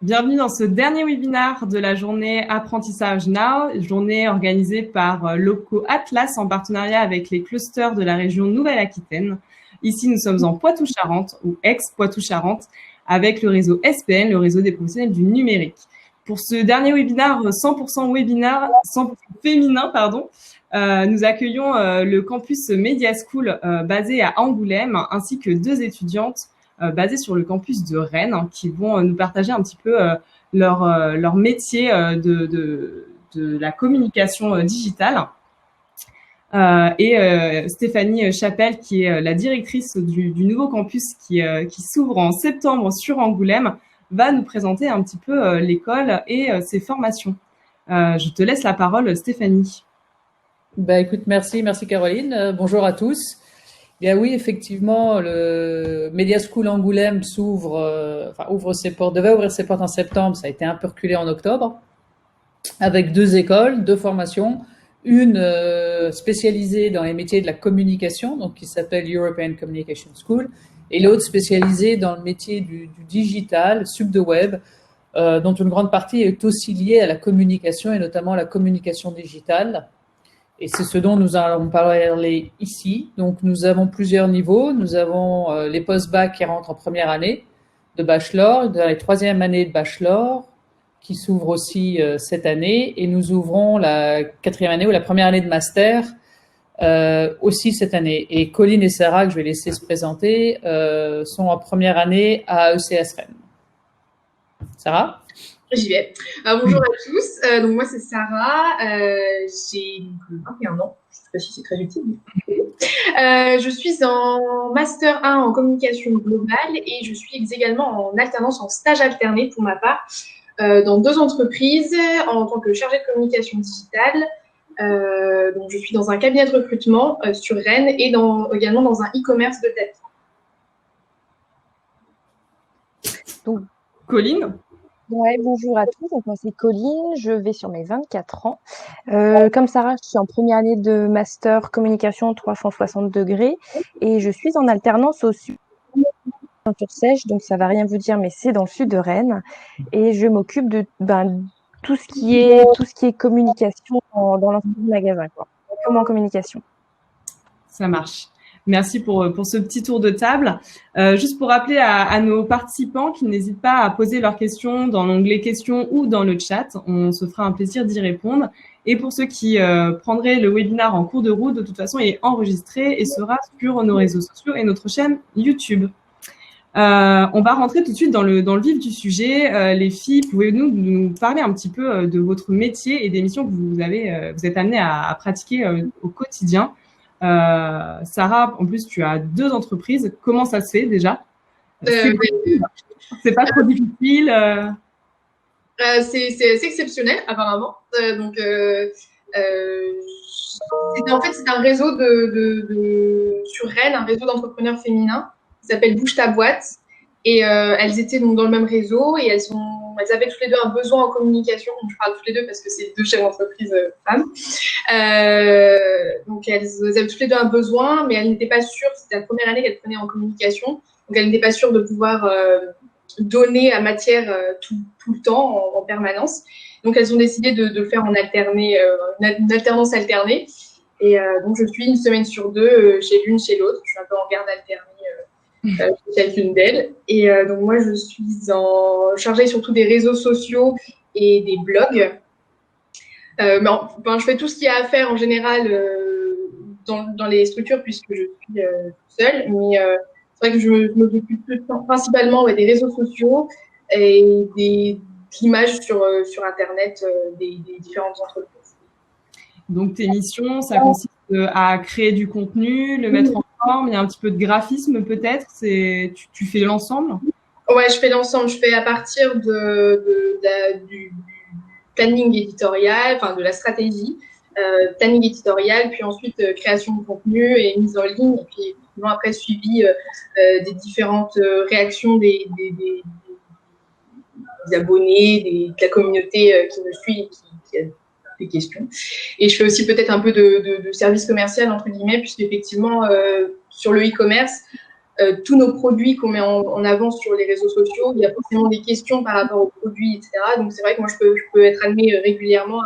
Bienvenue dans ce dernier webinaire de la journée Apprentissage Now, journée organisée par Loco Atlas en partenariat avec les clusters de la région Nouvelle-Aquitaine. Ici, nous sommes en Poitou-Charentes ou ex-Poitou-Charentes avec le réseau SPN, le réseau des professionnels du numérique. Pour ce dernier webinaire 100% webinaire, 100% féminin, nous accueillons le campus Media School basé à Angoulême ainsi que deux étudiantes basées sur le campus de Rennes qui vont nous partager un petit peu leur métier de la communication digitale. Stéphanie Chapelle, qui est la directrice du nouveau campus qui s'ouvre en septembre sur Angoulême, va nous présenter un petit peu l'école et ses formations. Je te laisse la parole, Stéphanie. Écoute, merci Caroline. Bonjour à tous. Bien oui, effectivement, le Media School Angoulême ouvre ses portes, devait ouvrir ses portes en septembre. Ça a été un peu reculé en octobre, avec deux écoles, deux formations. Une spécialisée dans les métiers de la communication, donc qui s'appelle European Communication School, et l'autre spécialisée dans le métier du digital, sub de web, dont une grande partie est aussi liée à la communication et notamment à la communication digitale. Et c'est ce dont nous allons parler ici. Donc, nous avons plusieurs niveaux. Nous avons les post-bac qui rentrent en première année de bachelor, dans les troisième année de bachelor, qui s'ouvre aussi cette année. Et nous ouvrons la quatrième année ou la première année de master aussi cette année. Et Colline et Sarah, que je vais laisser se présenter, sont en première année à ECS Rennes. Sarah ? J'y vais. Bonjour à tous. Donc moi c'est Sarah. J'ai 21 ans. Je ne sais pas si c'est très utile. Je suis en master 1 en communication globale et je suis également en alternance, en stage alterné pour ma part, dans deux entreprises en tant que chargée de communication digitale. Donc je suis dans un cabinet de recrutement sur Rennes et également dans un e-commerce de tête. Donc, Colline. Ouais, bonjour à tous. Donc, moi, c'est Colline. Je vais sur mes 24 ans. Comme Sarah, je suis en première année de master communication 360 degrés et je suis en alternance au sud sur Sèche. Donc, ça va rien vous dire, mais c'est dans le sud de Rennes. Et je m'occupe de tout ce qui est communication dans l'ensemble du magasin, quoi. Comment communication. Ça marche. Merci pour ce petit tour de table. Juste pour rappeler à nos participants qu'ils n'hésitent pas à poser leurs questions dans l'onglet questions ou dans le chat. On se fera un plaisir d'y répondre. Et pour ceux qui prendraient le webinaire en cours de route, de toute façon, il est enregistré et sera sur nos réseaux sociaux et notre chaîne YouTube. On va rentrer tout de suite dans le vif du sujet. Les filles, pouvez-vous nous parler un petit peu de votre métier et des missions que vous êtes amenées à pratiquer au quotidien? Sarah, en plus, tu as deux entreprises. Comment ça se fait déjà? C'est pas trop difficile. C'est assez exceptionnel, apparemment. C'est un réseau sur Rennes, un réseau d'entrepreneurs féminins qui s'appelle Bouge ta boîte. Et elles étaient donc dans le même réseau et elles avaient toutes les deux un besoin en communication. Donc, je parle toutes les deux parce que c'est deux chefs d'entreprise femmes. Donc, elles avaient toutes les deux un besoin, mais elles n'étaient pas sûres. C'était la première année qu'elles prenaient en communication. Donc, elles n'étaient pas sûres de pouvoir donner la matière tout le temps, en permanence. Donc, elles ont décidé de le faire en alterné, une alternance alternée. Et donc, je suis une semaine sur deux chez l'une, chez l'autre. Je suis un peu en garde alternée. Chacune d'elles. Et donc moi, je suis chargée surtout des réseaux sociaux et des blogs. Je fais tout ce qu'il y a à faire en général dans les structures puisque je suis seule. Mais c'est vrai que je m'occupe principalement des réseaux sociaux et des images sur Internet des différentes entreprises. Donc tes missions, ça consiste à créer du contenu, le mettre en forme, il y a un petit peu de graphisme peut-être, tu fais l'ensemble? Ouais, je fais l'ensemble, je fais à partir du planning éditorial, enfin de la stratégie, planning éditorial, puis ensuite création de contenu et mise en ligne, et puis après suivi des différentes réactions des abonnés, de la communauté qui me suit et qui a des questions. Et je fais aussi peut-être un peu de service commercial, entre guillemets, puisqu'effectivement, sur le e-commerce, tous nos produits qu'on met en avant sur les réseaux sociaux. Il y a forcément des questions par rapport aux produits, etc. Donc, c'est vrai que moi, je peux être amenée régulièrement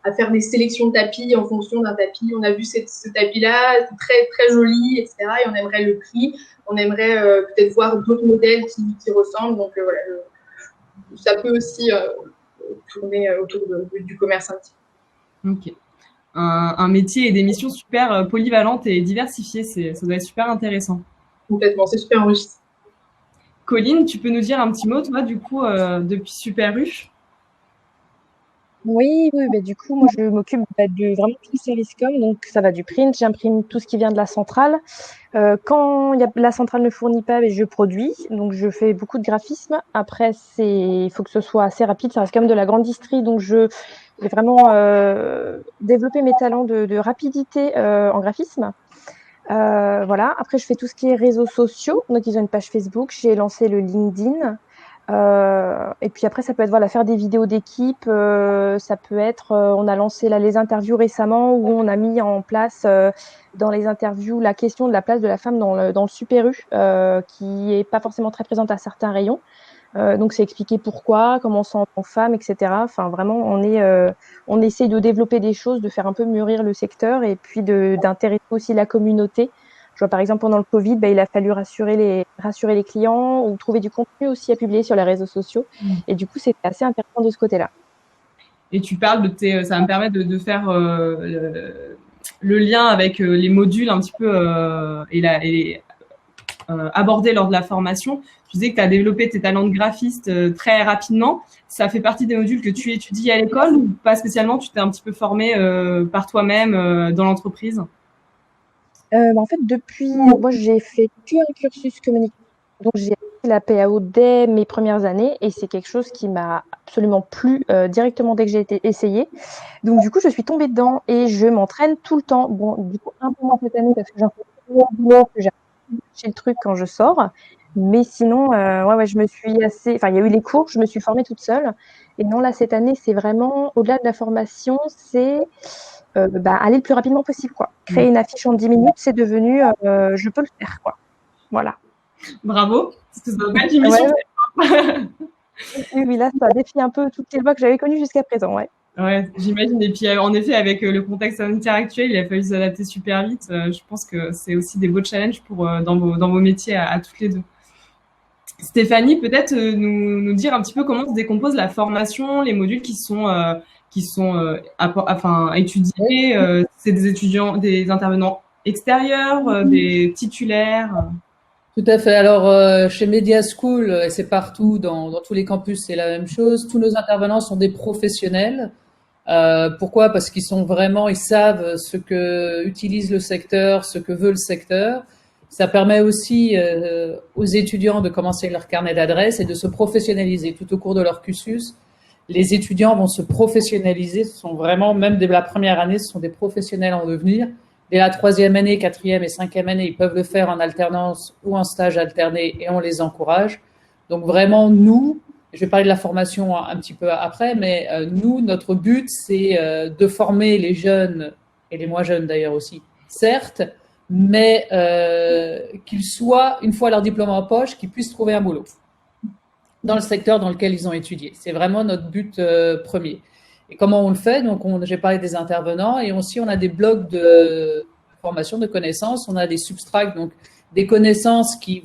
à faire des sélections de tapis en fonction d'un tapis. On a vu ce tapis-là, c'est très, très joli, etc. Et on aimerait le prix. On aimerait peut-être voir d'autres modèles qui ressemblent. Donc, voilà, ça peut aussi tourner autour du commerce un petit peu. Ok. Un métier et des missions super polyvalentes et diversifiées, ça doit être super intéressant. Complètement, c'est super enrichissant. Colline, tu peux nous dire un petit mot, toi, du coup, depuis Super U? Oui, bah, du coup, moi, je m'occupe de vraiment tout le service com. Donc, ça va du print, j'imprime tout ce qui vient de la centrale. Quand la centrale ne fournit pas, je produis. Donc, je fais beaucoup de graphisme. Après, il faut que ce soit assez rapide. Ça reste quand même de la grande distrie. Donc, j'ai vraiment développé mes talents de rapidité en graphisme. Voilà. Après, je fais tout ce qui est réseaux sociaux. Donc, ils ont une page Facebook. J'ai lancé le LinkedIn. Et puis après, ça peut être faire des vidéos d'équipe. Ça peut être, on a lancé les interviews récemment où on a mis en place dans les interviews la question de la place de la femme dans le Super U, qui est pas forcément très présente à certains rayons. Donc c'est expliquer pourquoi, comment on se sent en femme, etc. Enfin vraiment, on essaie de développer des choses, de faire un peu mûrir le secteur et puis d'intéresser aussi la communauté. Je vois par exemple pendant le Covid, il a fallu rassurer les clients ou trouver du contenu aussi à publier sur les réseaux sociaux. Et du coup, c'était assez intéressant de ce côté-là. Et tu parles ça me permet de faire le lien avec les modules un petit peu abordés lors de la formation. Tu disais que tu as développé tes talents de graphiste très rapidement. Ça fait partie des modules que tu étudies à l'école ou pas spécialement? Tu t'es un petit peu formé par toi-même dans l'entreprise? En fait, moi, j'ai fait un cursus communication. Donc, j'ai fait la PAO dès mes premières années et c'est quelque chose qui m'a absolument plu directement dès que j'ai été essayée. Donc, du coup, je suis tombée dedans et je m'entraîne tout le temps. Bon, du coup, un peu moins cette année parce que j'ai un peu que j'ai chez le truc quand je sors. Mais sinon, ouais, je me suis il y a eu les cours, je me suis formée toute seule. Et non, là, cette année, c'est vraiment, au-delà de la formation, c'est aller le plus rapidement possible, quoi. Créer une affiche en 10 minutes, c'est devenu, je peux le faire, quoi. Voilà. Bravo, parce que ça doit pas être une mission. Oui, là, ça défie un peu toutes les lois que j'avais connues jusqu'à présent, ouais. Ouais, j'imagine. Et puis, en effet, avec le contexte sanitaire actuel, il a fallu s'adapter super vite. Je pense que c'est aussi des beaux challenges dans vos métiers à toutes les deux. Stéphanie, peut-être nous dire un petit peu comment se décompose la formation, les modules qui sont étudiés. C'est des étudiants, des intervenants extérieurs, des titulaires. Tout à fait. Alors, chez Media School, et c'est partout, dans tous les campus, c'est la même chose. Tous nos intervenants sont des professionnels. Pourquoi? Parce qu'ils savent ce que utilise le secteur, ce que veut le secteur. Ça permet aussi aux étudiants de commencer leur carnet d'adresses et de se professionnaliser tout au cours de leur cursus. Les étudiants vont se professionnaliser. Ce sont vraiment, même dès la première année, ce sont des professionnels en devenir. Dès la 3e année, 4e et 5e année, ils peuvent le faire en alternance ou en stage alterné et on les encourage. Donc vraiment, nous, je vais parler de la formation un petit peu après, mais nous, notre but, c'est de former les jeunes, et les moins jeunes d'ailleurs aussi, certes, mais qu'ils soient, une fois leur diplôme en poche, qu'ils puissent trouver un boulot dans le secteur dans lequel ils ont étudié. C'est vraiment notre but premier. Et comment on le fait? Donc, j'ai parlé des intervenants et aussi on a des blocs de formation, de connaissances. On a des substracts, donc des connaissances qui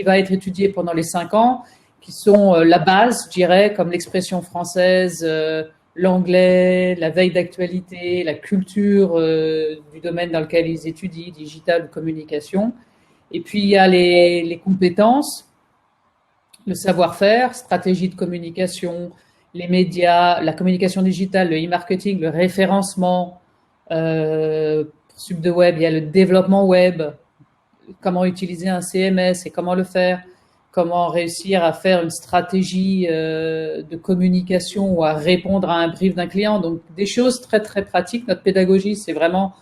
va être étudiées pendant les 5 ans, qui sont la base, je dirais, comme l'expression française, l'anglais, la veille d'actualité, la culture du domaine dans lequel ils étudient, digital ou communication. Et puis, il y a les compétences, le savoir-faire, stratégie de communication, les médias, la communication digitale, le e-marketing, le référencement. Pour SubDeWeb, il y a le développement web, comment utiliser un CMS et comment le faire, comment réussir à faire une stratégie de communication ou à répondre à un brief d'un client. Donc, des choses très, très pratiques. Notre pédagogie, c'est vraiment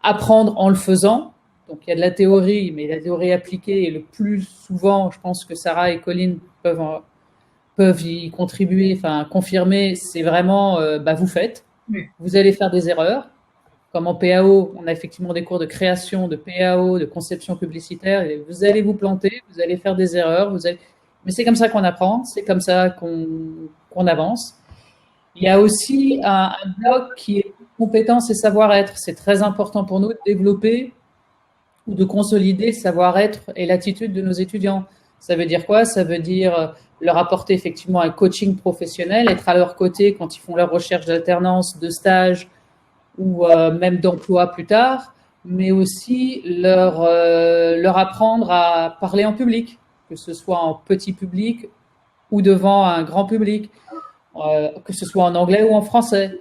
apprendre en le faisant. Donc, il y a de la théorie, mais la théorie appliquée, et le plus souvent, je pense que Sarah et Colline peuvent y contribuer, enfin confirmer, c'est vraiment, vous faites, vous allez faire des erreurs, comme en PAO, on a effectivement des cours de création, de PAO, de conception publicitaire. Et vous allez vous planter, vous allez faire des erreurs, mais c'est comme ça qu'on apprend, c'est comme ça qu'on avance. Il y a aussi un bloc qui est compétences et savoir-être. C'est très important pour nous de développer ou de consolider le savoir-être et l'attitude de nos étudiants. Ça veut dire quoi? Ça veut dire leur apporter effectivement un coaching professionnel, être à leur côté quand ils font leur recherche d'alternance, de stage ou même d'emploi plus tard, mais aussi leur apprendre à parler en public, que ce soit en petit public ou devant un grand public, que ce soit en anglais ou en français.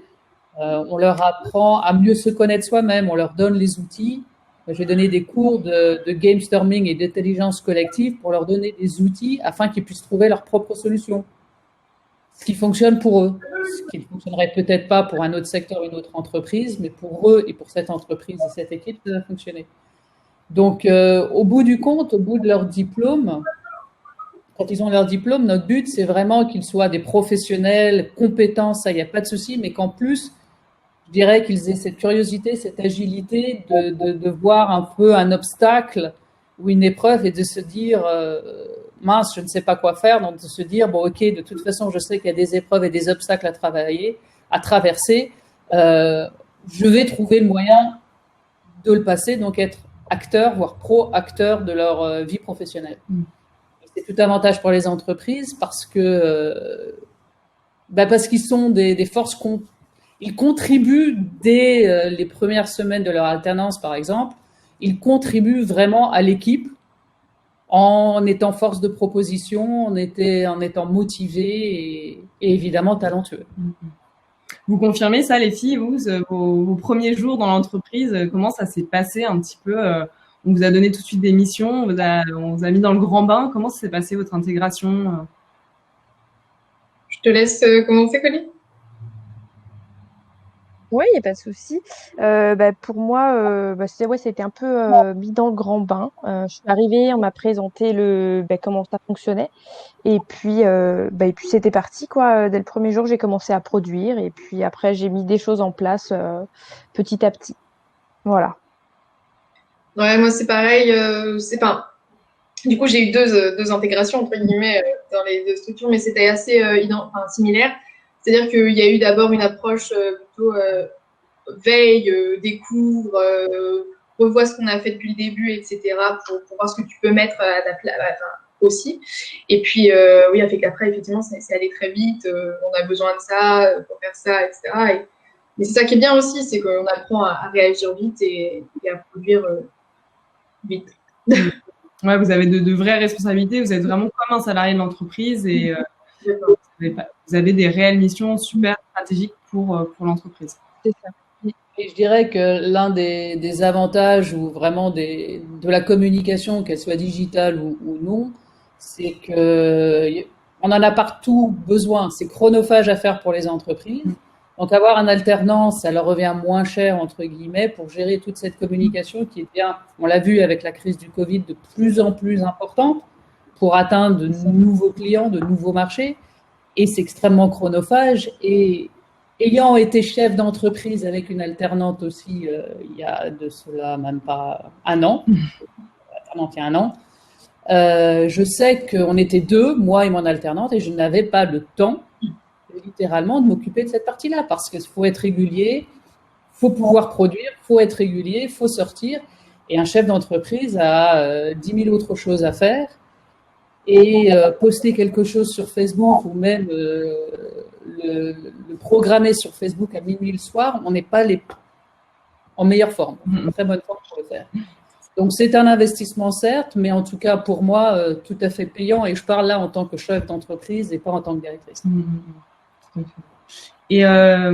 On leur apprend à mieux se connaître soi-même, on leur donne les outils. J'ai donné des cours de gamestorming et d'intelligence collective pour leur donner des outils afin qu'ils puissent trouver leurs propres solutions. Ce qui fonctionne pour eux, ce qui ne fonctionnerait peut-être pas pour un autre secteur, une autre entreprise, mais pour eux et pour cette entreprise et cette équipe, ça va fonctionner. Donc, au bout du compte, au bout de leur diplôme, quand ils ont leur diplôme, notre but, c'est vraiment qu'ils soient des professionnels compétents, ça, il n'y a pas de souci, mais qu'en plus, je dirais qu'ils aient cette curiosité, cette agilité de voir un peu un obstacle ou une épreuve et de se dire mince, je ne sais pas quoi faire, donc de se dire bon ok, de toute façon je sais qu'il y a des épreuves et des obstacles à traverser, je vais trouver le moyen de le passer, donc être acteur, voire pro-acteur de leur vie professionnelle. C'est tout avantage pour les entreprises parce qu'ils sont des forces ils contribuent dès les premières semaines de leur alternance, par exemple, ils contribuent vraiment à l'équipe en étant force de proposition, en étant motivés et évidemment talentueux. Vous confirmez ça, les filles, vos premiers jours dans l'entreprise, comment ça s'est passé un petit peu on vous a donné tout de suite des missions, on vous a mis dans le grand bain. Comment ça s'est passé, votre intégration? Je te laisse commencer, Colline. Oui, il n'y a pas de souci. Pour moi, c'était un peu mis dans le grand bain. Je suis arrivée, on m'a présenté comment ça fonctionnait. Et puis c'était parti, quoi. Dès le premier jour, j'ai commencé à produire. Et puis après, j'ai mis des choses en place petit à petit. Voilà. Ouais, moi, c'est pareil. Du coup, j'ai eu deux intégrations, entre guillemets, dans les deux structures, mais c'était assez similaire. C'est-à-dire qu'il y a eu d'abord une approche plutôt veille, découvre, revois ce qu'on a fait depuis le début, etc., pour voir ce que tu peux mettre à ta place aussi. Et puis, oui, après, effectivement, c'est allé très vite. On a besoin de ça pour faire ça, etc. Mais c'est ça qui est bien aussi, c'est qu'on apprend à réagir vite et à produire vite. Ouais, vous avez de vraies responsabilités. Vous êtes vraiment comme un salarié de l'entreprise et vous avez des réelles missions super stratégiques pour l'entreprise. C'est ça. Et je dirais que l'un des avantages ou vraiment de la communication, qu'elle soit digitale ou non, c'est que on en a partout besoin. C'est chronophage à faire pour les entreprises. Donc avoir un alternant, ça leur revient moins cher, entre guillemets, pour gérer toute cette communication qui est bien, on l'a vu avec la crise du Covid, de plus en plus importante pour atteindre de nouveaux clients, de nouveaux marchés. Et c'est extrêmement chronophage. Et ayant été chef d'entreprise avec une alternante aussi, il y a de cela même pas un an, alternante il y a un an, je sais qu'on était deux, moi et mon alternante, et je n'avais pas le temps littéralement de m'occuper de cette partie-là parce qu'il faut être régulier, faut pouvoir produire, faut être régulier, faut sortir. Et un chef d'entreprise a 10 000 autres choses à faire. Et poster quelque chose sur Facebook ou même le programmer sur Facebook à minuit le soir, on n'est pas en meilleure forme, en très bonne forme pour le faire. Donc c'est un investissement certes, mais en tout cas pour moi tout à fait payant. Et je parle là en tant que chef d'entreprise et pas en tant que directrice. Et je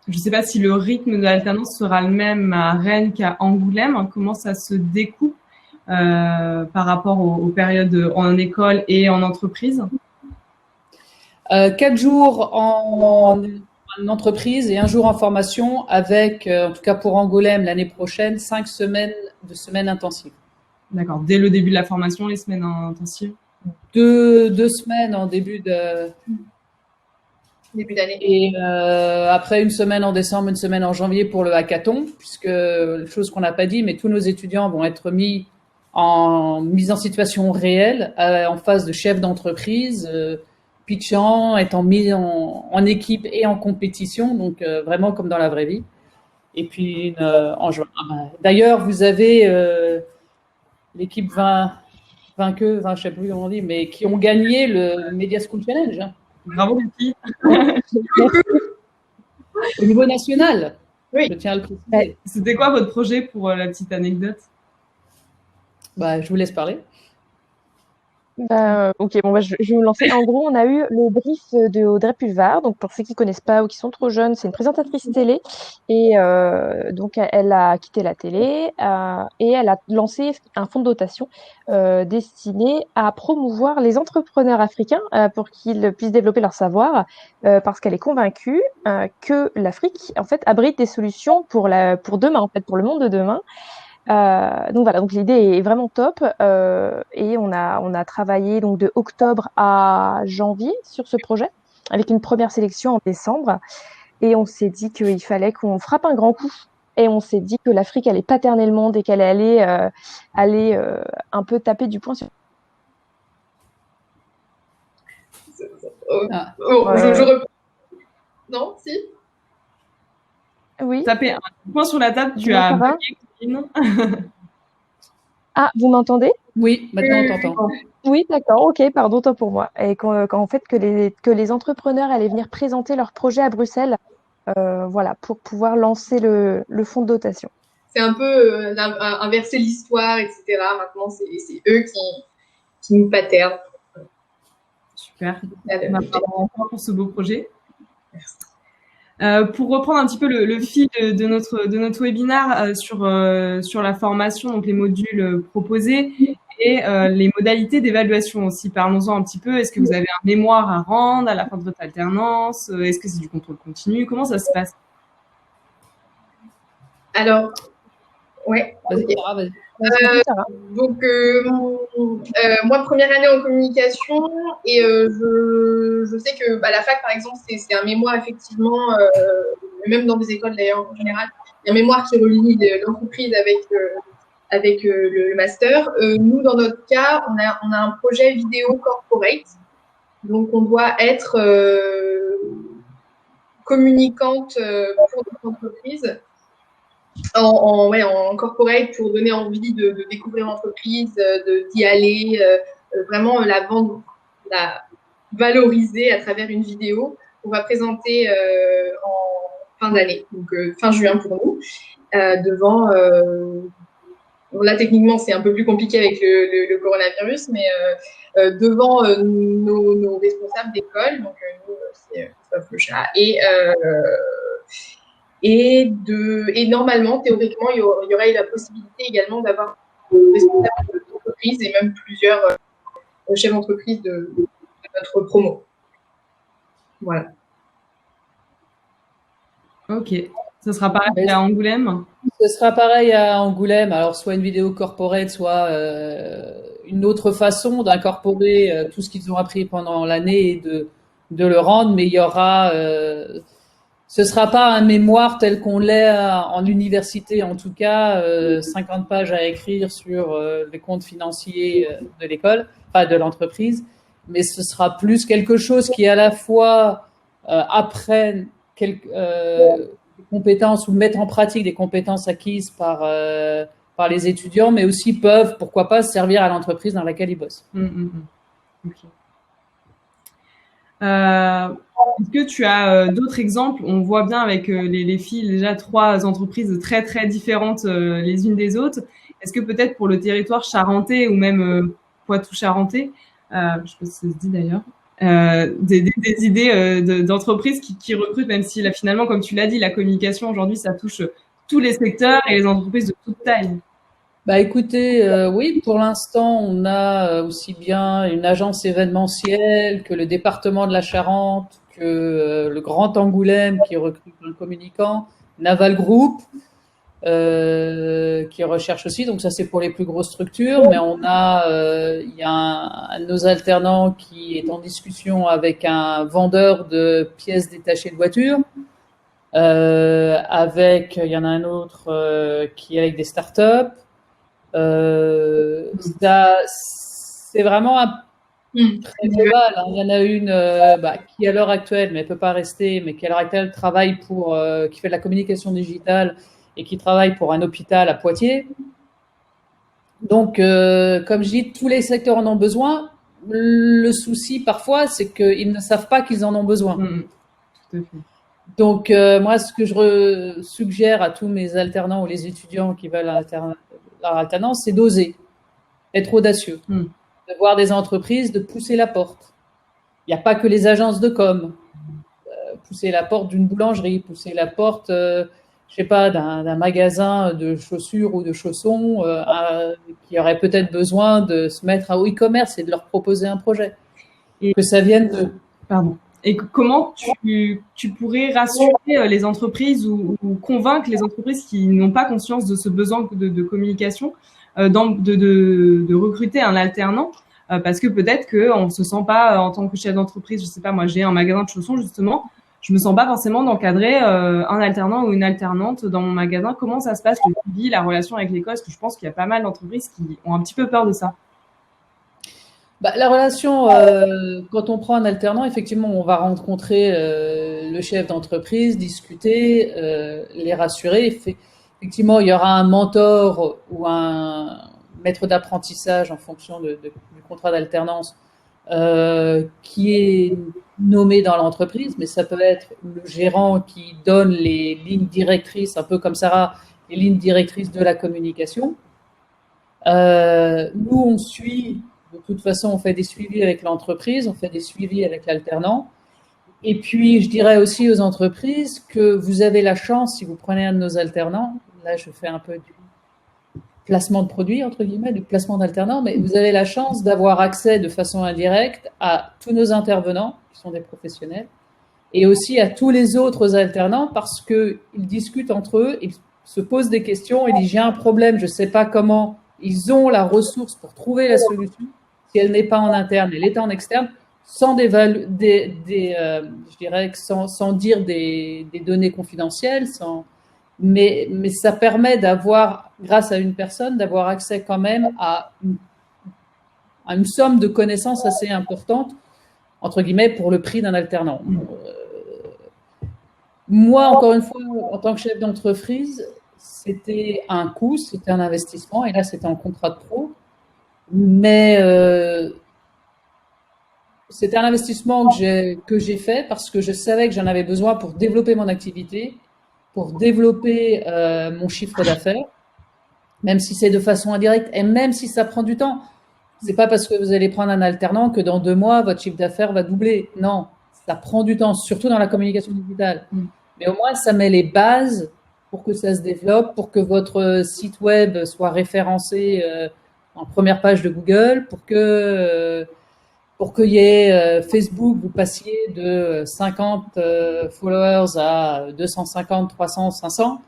ne sais pas si le rythme de l'alternance sera le même à Rennes qu'à Angoulême. Comment ça se découpe par rapport aux périodes en école et en entreprise? 4 jours en entreprise et 1 jour en formation avec, en tout cas pour Angoulême l'année prochaine, 5 semaines de semaines intensives. D'accord. Dès le début de la formation, les semaines intensives? 2 semaines en début de... début d'année. Et après une semaine en décembre, une semaine en janvier pour le hackathon, puisque chose qu'on n'a pas dit, mais tous nos étudiants vont être mis en situation réelle, en phase de chef d'entreprise, pitchant, étant mis en équipe et en compétition, donc vraiment comme dans la vraie vie. Et puis en juin. D'ailleurs, vous avez l'équipe 20, je sais plus comment on dit, mais qui ont gagné le Media School Challenge. Hein. Bravo les filles. Au niveau national. Oui. Je tiens à le préciser. C'était quoi votre projet pour la petite anecdote? Je vous laisse parler. Ok, bon, je vais me lancer. En gros, on a eu le brief de Audrey Pulvar. Donc, pour ceux qui connaissent pas ou qui sont trop jeunes, c'est une présentatrice télé. Et donc, elle a quitté la télé et elle a lancé un fonds de dotation destiné à promouvoir les entrepreneurs africains pour qu'ils puissent développer leur savoir, parce qu'elle est convaincue que l'Afrique, en fait, abrite des solutions pour demain, en fait, pour le monde de demain. Donc voilà, donc l'idée est vraiment top et on a travaillé donc de octobre à janvier sur ce projet avec une première sélection en décembre et on s'est dit qu'il fallait qu'on frappe un grand coup et on s'est dit que l'Afrique allait pas terner le monde et qu'elle allait aller un peu taper du poing sur. Je reprends. Non, si. Oui. Taper un point sur la table, tu as bugué, Corinne. Ah, vous m'entendez? Oui, maintenant on t'entend. Oui, d'accord, ok, pardon, tant pour moi. Et qu'en fait, que les entrepreneurs allaient venir présenter leur projet à Bruxelles, voilà, pour pouvoir lancer le fonds de dotation. C'est un peu inverser l'histoire, etc. Maintenant, c'est eux qui nous paternent. Super. Merci encore pour ce beau projet. Merci. Pour reprendre un petit peu le fil de notre webinaire sur la formation, donc les modules proposés et les modalités d'évaluation aussi. Parlons-en un petit peu. Est-ce que vous avez un mémoire à rendre à la fin de votre alternance? Est-ce que c'est du contrôle continu? Comment ça se passe? Alors, ouais. Vas-y, Sarah, vas-y. Donc, moi, première année en communication, et je sais que la fac, par exemple, c'est un mémoire, effectivement, même dans des écoles d'ailleurs en général, il y a un mémoire qui relie l'entreprise avec le master. Nous, dans notre cas, on a un projet vidéo corporate, donc on doit être communicante pour notre entreprise. En corporate pour donner envie de découvrir l'entreprise, d'y aller, vraiment la vendre, la valoriser à travers une vidéo qu'on va présenter en fin d'année, donc fin juin pour nous, devant. Là, techniquement, c'est un peu plus compliqué avec le coronavirus, mais devant nos responsables d'école, donc nous, c'est le chat, et normalement, théoriquement, il y aurait la possibilité également d'avoir des responsables d'entreprise et même plusieurs chefs d'entreprise de notre promo. Voilà. Ok. Ce sera pareil à Angoulême? Ce sera pareil à Angoulême. Alors, soit une vidéo corporate, soit une autre façon d'incorporer tout ce qu'ils ont appris pendant l'année et de le rendre. Mais il y aura... ce sera pas un mémoire tel qu'on l'est en université, en tout cas, 50 pages à écrire sur les comptes financiers de l'école, pas de l'entreprise, mais ce sera plus quelque chose qui à la fois apprenne des compétences ou mettre en pratique des compétences acquises par les étudiants, mais aussi peuvent, pourquoi pas, servir à l'entreprise dans laquelle ils bossent. Okay. Est-ce que tu as d'autres exemples? On voit bien avec les filles déjà 3 entreprises très très différentes les unes des autres. Est-ce que peut-être pour le territoire charentais ou même Poitou-Charentais, je ne sais pas si ça se dit d'ailleurs, des idées d'entreprises qui recrutent, même si là, finalement, comme tu l'as dit, la communication aujourd'hui, ça touche tous les secteurs et les entreprises de toute taille. Écoutez, oui, pour l'instant, on a aussi bien une agence événementielle que le département de la Charente, que le Grand Angoulême qui recrute un communicant, Naval Group. qui recherche aussi. Donc ça, c'est pour les plus grosses structures. Mais il y a un de nos alternants qui est en discussion avec un vendeur de pièces détachées de voitures. Il y en a un autre qui est avec des startups. Ça, c'est vraiment un très global. Hein. Il y en a une qui à l'heure actuelle, mais elle peut pas rester, mais qui à l'heure actuelle travaille qui fait de la communication digitale et qui travaille pour un hôpital à Poitiers. Donc, comme je dis, tous les secteurs en ont besoin. Le souci parfois, c'est qu'ils ne savent pas qu'ils en ont besoin. Tout à fait. Donc, moi, ce que je suggère à tous mes alternants ou les étudiants qui veulent leur alternance, c'est d'oser, être audacieux, de voir des entreprises, de pousser la porte. Il n'y a pas que les agences de com. Pousser la porte d'une boulangerie, pousser la porte, je sais pas, d'un magasin de chaussures ou de chaussons qui aurait peut-être besoin de se mettre à e-commerce et de leur proposer un projet. Et que ça vienne de... Pardon. Et comment tu pourrais rassurer les entreprises ou convaincre les entreprises qui n'ont pas conscience de ce besoin de communication de recruter un alternant parce que peut-être qu'on ne se sent pas en tant que chef d'entreprise, je sais pas, moi j'ai un magasin de chaussons justement, je me sens pas forcément d'encadrer un alternant ou une alternante dans mon magasin. Comment ça se passe, le suivi, la relation avec l'école? Parce que je pense qu'il y a pas mal d'entreprises qui ont un petit peu peur de ça. La relation, quand on prend un alternant, effectivement, on va rencontrer le chef d'entreprise, discuter, les rassurer. Effectivement, il y aura un mentor ou un maître d'apprentissage en fonction du contrat d'alternance qui est nommé dans l'entreprise, mais ça peut être le gérant qui donne les lignes directrices, un peu comme Sarah, les lignes directrices de la communication. Nous, on suit... De toute façon, on fait des suivis avec l'entreprise, on fait des suivis avec l'alternant. Et puis, je dirais aussi aux entreprises que vous avez la chance, si vous prenez un de nos alternants, là, je fais un peu du placement de produits, entre guillemets, du placement d'alternants, mais vous avez la chance d'avoir accès de façon indirecte à tous nos intervenants, qui sont des professionnels, et aussi à tous les autres alternants, parce qu'ils discutent entre eux, ils se posent des questions, ils disent « j'ai un problème, je ne sais pas comment ». Ils ont la ressource pour trouver la solution. Si elle n'est pas en interne, elle est en externe, sans je dirais sans dire des données confidentielles, mais ça permet d'avoir, grâce à une personne, d'avoir accès quand même à une somme de connaissances assez importante, entre guillemets, pour le prix d'un alternant. Moi, encore une fois, en tant que chef d'entreprise, c'était un coût, c'était un investissement, et là, c'était en contrat de pro. Mais c'était un investissement que j'ai fait parce que je savais que j'en avais besoin pour développer mon activité, pour développer mon chiffre d'affaires, même si c'est de façon indirecte et même si ça prend du temps. C'est pas parce que vous allez prendre un alternant que dans 2 mois, votre chiffre d'affaires va doubler. Non, ça prend du temps, surtout dans la communication digitale. Mais au moins, ça met les bases pour que ça se développe, pour que votre site web soit référencé en première page de Google, pour qu'il y ait Facebook, vous passiez de 50 followers à 250, 300, 500, en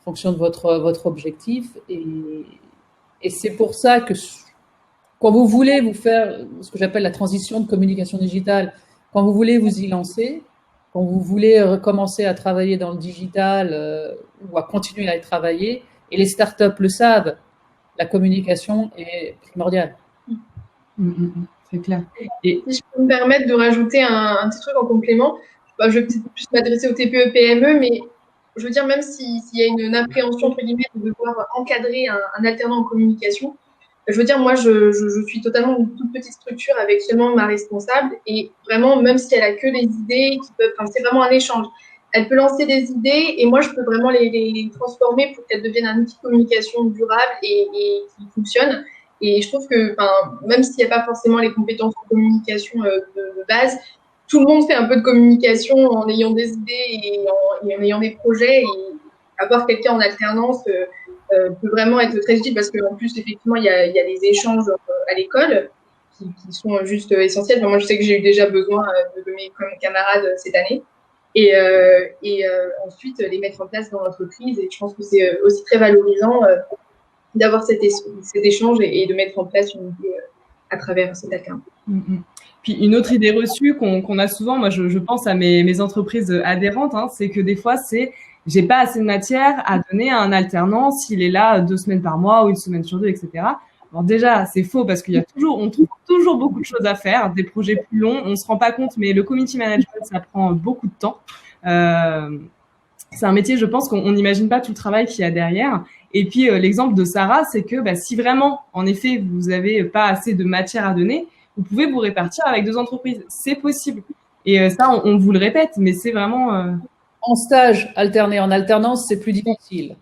fonction de votre objectif. Et c'est pour ça que quand vous voulez vous faire ce que j'appelle la transition de communication digitale, quand vous voulez vous y lancer, quand vous voulez recommencer à travailler dans le digital ou à continuer à y travailler, et les startups le savent, la communication est primordiale. C'est clair. Et si je peux me permettre de rajouter un petit truc en complément, je vais peut-être plus m'adresser aux TPE, PME, mais je veux dire, même s'il y a une appréhension, entre guillemets, de devoir encadrer un alternant en communication, je veux dire, moi, je suis totalement une toute petite structure avec seulement ma responsable, et vraiment, même si elle a que des idées qui peuvent, c'est vraiment un échange. Elle peut lancer des idées et moi, je peux vraiment les transformer pour qu'elles deviennent un outil de communication durable et qui fonctionne. Et je trouve que, même s'il n'y a pas forcément les compétences en communication de base, tout le monde fait un peu de communication en ayant des idées et en ayant des projets. Et avoir quelqu'un en alternance peut vraiment être très utile parce qu'en plus, effectivement, il y a des échanges à l'école qui sont juste essentiels. Moi, je sais que j'ai eu déjà besoin de mes camarades cette année. ensuite les mettre en place dans l'entreprise. Et je pense que c'est aussi très valorisant d'avoir cet échange et de mettre en place une idée à travers cet alternance. Puis une autre idée reçue qu'on a souvent, moi je pense à mes entreprises adhérentes, c'est que des fois j'ai pas assez de matière à donner à un alternant s'il est là 2 semaines par mois ou 1 semaine sur 2, etc. Alors déjà, c'est faux parce on trouve toujours beaucoup de choses à faire, des projets plus longs, on se rend pas compte, mais le community management, ça prend beaucoup de temps. C'est un métier, je pense qu'on n'imagine pas tout le travail qu'il y a derrière. Et puis l'exemple de Sarah, c'est que si vraiment, en effet, vous avez pas assez de matière à donner, vous pouvez vous répartir avec 2 entreprises. C'est possible. Et ça, on vous le répète, mais c'est vraiment... En stage alterné, en alternance, c'est plus difficile.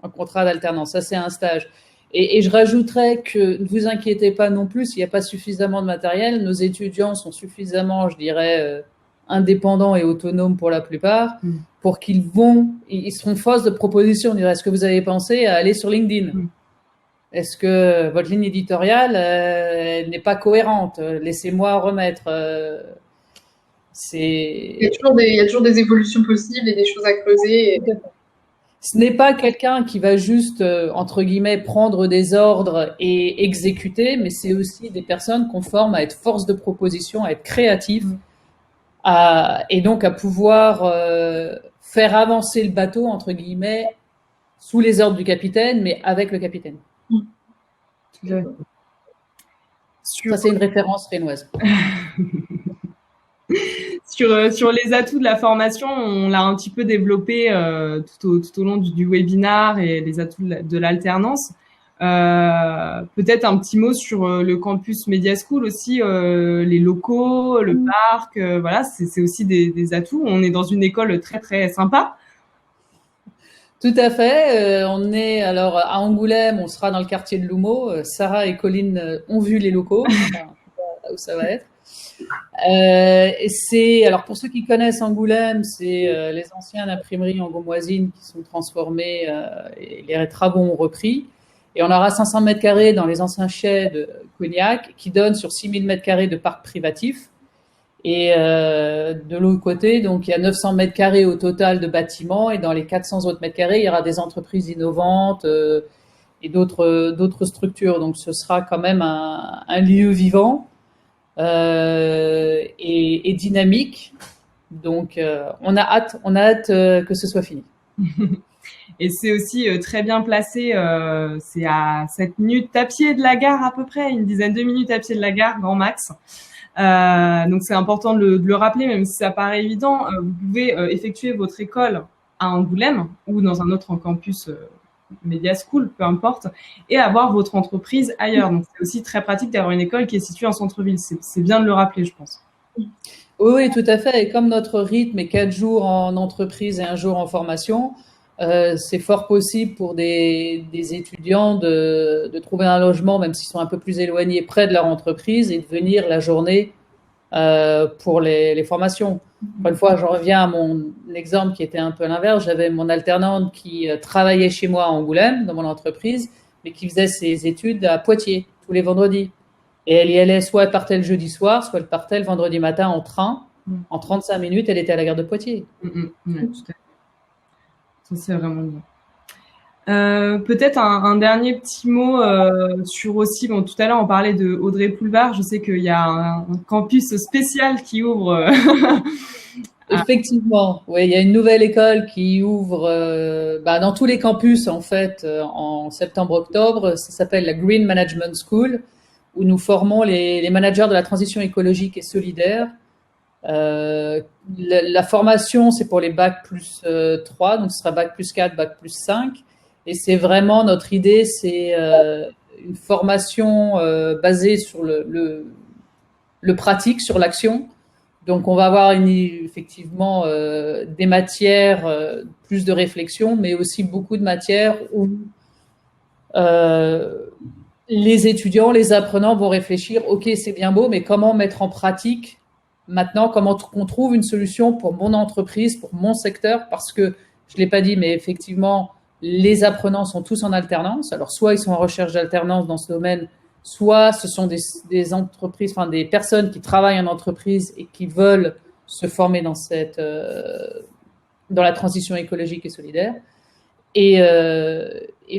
Un contrat d'alternance, ça c'est un stage. Et je rajouterais que ne vous inquiétez pas non plus, s'il n'y a pas suffisamment de matériel, nos étudiants sont suffisamment, je dirais, indépendants et autonomes pour la plupart, pour ils seront force de proposition. On dirait, est-ce que vous avez pensé à aller sur LinkedIn? Est-ce que votre ligne éditoriale n'est pas cohérente? Laissez-moi remettre. Il y a toujours des évolutions possibles et des choses à creuser. Ce n'est pas quelqu'un qui va juste, entre guillemets, prendre des ordres et exécuter, mais c'est aussi des personnes qu'on forme à être force de proposition, à être créatifs, et donc à pouvoir faire avancer le bateau, entre guillemets, sous les ordres du capitaine, mais avec le capitaine. Ça, c'est une référence rénoise. Sur les atouts de la formation, on l'a un petit peu développé tout au long du webinar et les atouts de l'alternance. Peut-être un petit mot sur le campus Media School aussi, les locaux, le parc, voilà, c'est aussi des atouts. On est dans une école très très sympa. Tout à fait. On est alors à Angoulême, on sera dans le quartier de L'Houmeau. Sarah et Colline ont vu les locaux, où ça va être. Alors pour ceux qui connaissent Angoulême, c'est les anciennes imprimeries angoumoisines qui sont transformées et les travaux ont repris. Et on aura 500 mètres carrés dans les anciens chais de Cognac qui donnent sur 6000 mètres carrés de parc privatif. Et de l'autre côté, donc il y a 900 mètres carrés au total de bâtiments et dans les 400 autres mètres carrés, il y aura des entreprises innovantes et d'autres structures. Donc ce sera quand même un lieu vivant. Et dynamique. Donc, on a hâte que ce soit fini. Et c'est aussi très bien placé. C'est à 7 minutes à pied de la gare à peu près, une dizaine de minutes à pied de la gare, grand max. Donc, c'est important de le rappeler, même si ça paraît évident. Vous pouvez effectuer votre école à Angoulême ou dans un autre campus Media School, peu importe, et avoir votre entreprise ailleurs. Donc, c'est aussi très pratique d'avoir une école qui est située en centre-ville. C'est bien de le rappeler, je pense. Oui, tout à fait. Et comme notre rythme est 4 jours en entreprise et 1 jour en formation, c'est fort possible pour des étudiants de trouver un logement, même s'ils sont un peu plus éloignés, près de leur entreprise et de venir la journée pour les formations. Encore une fois, je reviens à mon exemple qui était un peu l'inverse. J'avais mon alternante qui travaillait chez moi à Angoulême, dans mon entreprise, mais qui faisait ses études à Poitiers, tous les vendredis. Et elle y allait, soit elle partait le jeudi soir, soit elle partait le vendredi matin en train. En 35 minutes, elle était à la gare de Poitiers. Ouais, tout à fait. Ça, c'est vraiment bien. Peut-être un dernier petit mot sur aussi, bon, tout à l'heure on parlait de Audrey Plouvard, je sais qu'il y a un campus spécial qui ouvre. Effectivement, oui, il y a une nouvelle école qui ouvre dans tous les campus en fait en septembre-octobre, ça s'appelle la Green Management School, où nous formons les managers de la transition écologique et solidaire. La formation, c'est pour les bac plus 3, donc ce sera bac plus 4, bac plus 5. Et c'est vraiment notre idée, c'est une formation basée sur le pratique, sur l'action. Donc, on va avoir effectivement des matières, plus de réflexion, mais aussi beaucoup de matières où les étudiants, les apprenants vont réfléchir, OK, c'est bien beau, mais comment mettre en pratique maintenant, comment qu'on trouve une solution pour mon entreprise, pour mon secteur, parce que, je ne l'ai pas dit, mais effectivement, les apprenants sont tous en alternance. Alors, soit ils sont en recherche d'alternance dans ce domaine, soit ce sont des entreprises, enfin des personnes qui travaillent en entreprise et qui veulent se former dans la transition écologique et solidaire. Et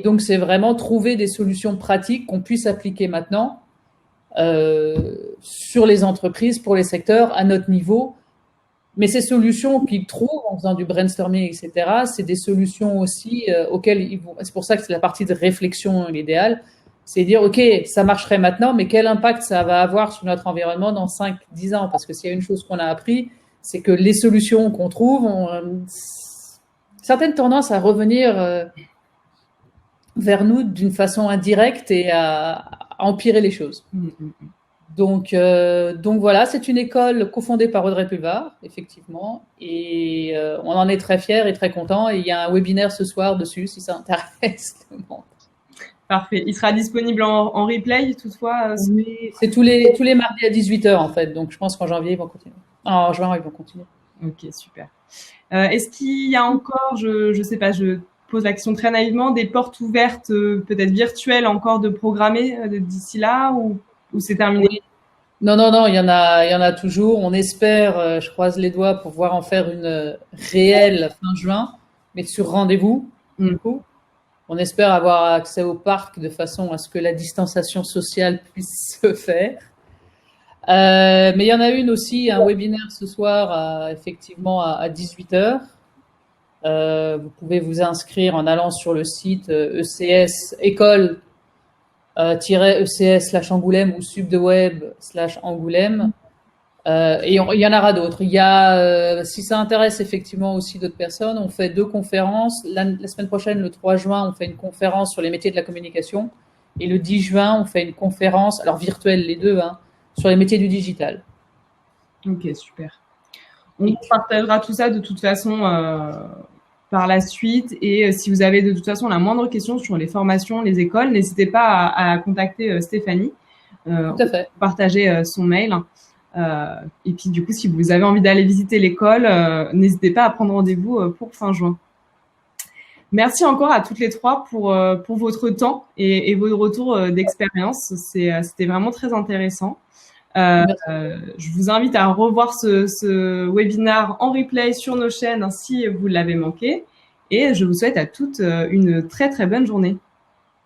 donc, c'est vraiment trouver des solutions pratiques qu'on puisse appliquer maintenant sur les entreprises, pour les secteurs, à notre niveau. Mais ces solutions qu'ils trouvent en faisant du brainstorming, etc., c'est des solutions aussi auxquelles ils vont. C'est pour ça que c'est la partie de réflexion l'idéal. C'est dire, OK, ça marcherait maintenant, mais quel impact ça va avoir sur notre environnement dans 5-10 ans? Parce que s'il y a une chose qu'on a appris, c'est que les solutions qu'on trouve ont certaines tendances à revenir vers nous d'une façon indirecte et à empirer les choses. Donc voilà, c'est une école cofondée par Audrey Pulvar, effectivement, et on en est très fiers et très contents. Et il y a un webinaire ce soir dessus, si ça intéresse le monde. Parfait. Il sera disponible en replay, toutefois Oui, c'est tous les mardis à 18h, en fait. Donc, je pense qu'en janvier, ils vont continuer. En juin, ils vont continuer. Ok, super. Est-ce qu'il y a encore, je sais pas, je pose la question très naïvement, des portes ouvertes, peut-être virtuelles encore de programmer d'ici là, ou c'est terminé? Oui. Non, il y en a toujours. On espère, je croise les doigts, pour pouvoir en faire une réelle fin juin, mais sur rendez-vous, du coup. On espère avoir accès au parc de façon à ce que la distanciation sociale puisse se faire. Mais il y en a une aussi, un webinaire ce soir, effectivement à 18h. Vous pouvez vous inscrire en allant sur le site ECS, école-ECS/Angoulême ou subdeweb/Angoulême. Et il y en aura d'autres. Il y a, si ça intéresse effectivement aussi d'autres personnes, on fait 2 conférences. La semaine prochaine, le 3 juin, on fait une conférence sur les métiers de la communication. Et le 10 juin, on fait une conférence, alors virtuelle les deux, sur les métiers du digital. Ok, super. On partagera tout ça de toute façon par la suite. Et si vous avez de toute façon la moindre question sur les formations, les écoles, n'hésitez pas à contacter Stéphanie. Tout à fait. Partager son mail. Et puis du coup, si vous avez envie d'aller visiter l'école, n'hésitez pas à prendre rendez-vous pour fin juin. Merci encore à toutes les trois pour votre temps et vos retours d'expérience. C'était vraiment très intéressant. Je vous invite à revoir ce webinaire en replay sur nos chaînes si vous l'avez manqué. Et je vous souhaite à toutes une très très bonne journée.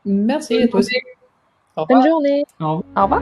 Merci à toi aussi. Bonne journée. Au revoir. Au revoir.